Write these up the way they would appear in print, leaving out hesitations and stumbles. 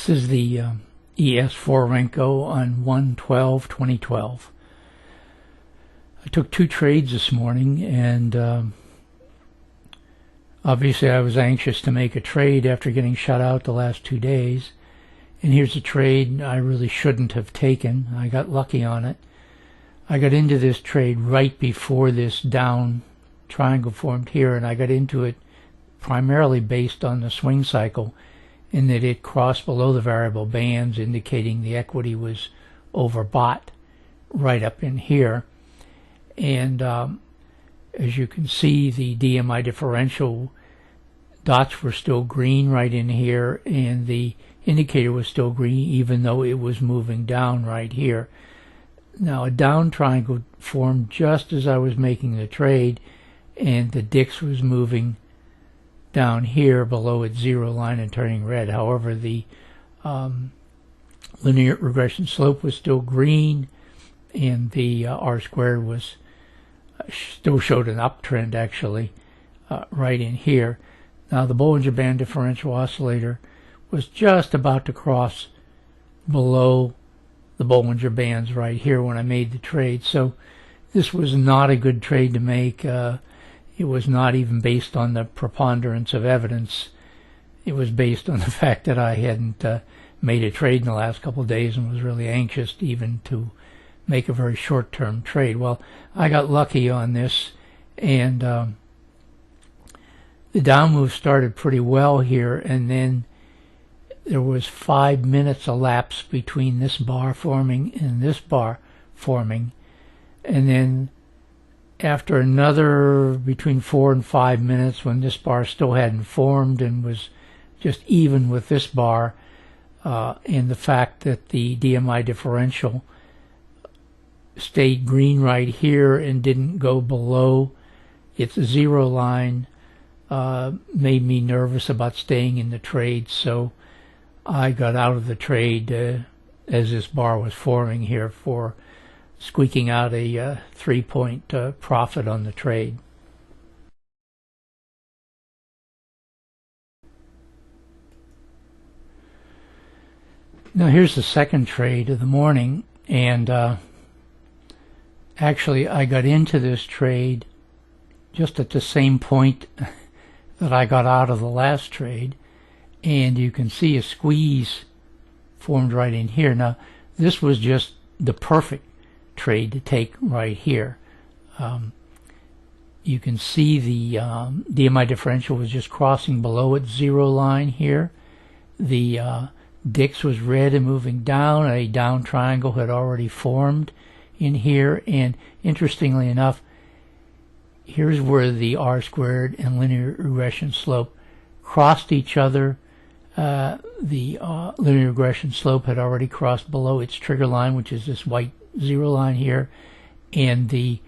This is the ES4 Renko on 1/12/2012. I took 2 trades this morning, and obviously I was anxious to make a trade after getting shut out the last 2 days. And here's a trade I really shouldn't have taken. I got lucky on it. I got into this trade right before this down triangle formed here, and I got into it primarily based on the swing cycle, in that it crossed below the variable bands, indicating the equity was overbought right up in here. And as you can see, the DMI differential dots were still green right in here, and the indicator was still green even though it was moving down right here. Now a down triangle formed just as I was making the trade, and the DIX was moving down here below its zero line and turning red. However, the linear regression slope was still green, and the R squared was still showed an uptrend actually right in here. Now the Bollinger Band differential oscillator was just about to cross below the Bollinger Bands right here when I made the trade. So this was not a good trade to make. It was not even based on the preponderance of evidence. It was based on the fact that I hadn't made a trade in the last couple of days and was really anxious even to make a very short-term trade. Well, I got lucky on this, and the down move started pretty well here, and then there was 5 minutes elapsed between this bar forming and this bar forming, and then after another between 4 and 5 minutes, when this bar still hadn't formed and was just even with this bar, and the fact that the DMI differential stayed green right here and didn't go below its zero line, made me nervous about staying in the trade. So I got out of the trade as this bar was forming here, for squeaking out a 3-point profit on the trade. Now here's the second trade of the morning, and actually I got into this trade just at the same point that I got out of the last trade, and you can see a squeeze formed right in here. Now this was just the perfect trade to take right here. You can see the DMI differential was just crossing below its zero line here. The DIX was red and moving down. A down triangle had already formed in here, and interestingly enough, here's where the R squared and linear regression slope crossed each other. The linear regression slope had already crossed below its trigger line, which is this white zero line here, and the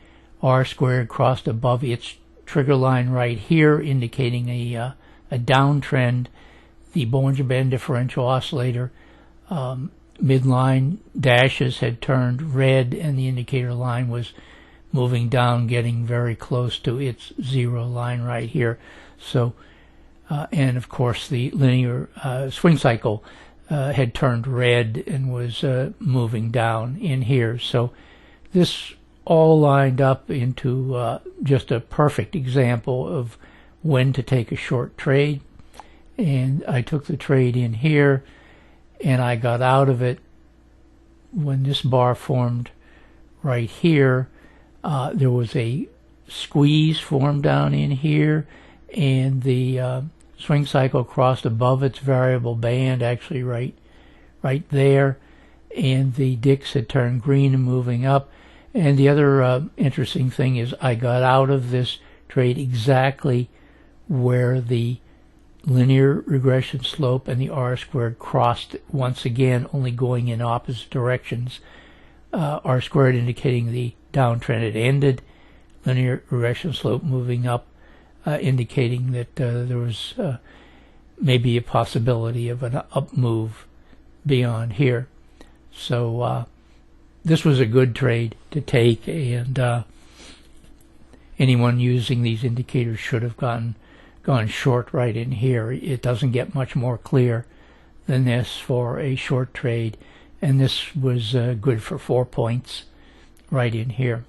R squared crossed above its trigger line right here, indicating a downtrend. The Bollinger Band differential oscillator midline dashes had turned red, and the indicator line was moving down, getting very close to its zero line right here. So and of course the linear swing cycle had turned red and was moving down in here. So this all lined up into just a perfect example of when to take a short trade. And I took the trade in here, and I got out of it when this bar formed right here. There was a squeeze formed down in here, and the swing cycle crossed above its variable band, actually right there, and the DIX had turned green and moving up. And the other interesting thing is I got out of this trade exactly where the linear regression slope and the R squared crossed once again, only going in opposite directions. R squared indicating the downtrend had ended, linear regression slope moving up, indicating that there was maybe a possibility of an up move beyond here. So this was a good trade to take, and anyone using these indicators should have gone short right in here. It doesn't get much more clear than this for a short trade, and this was good for 4 points right in here.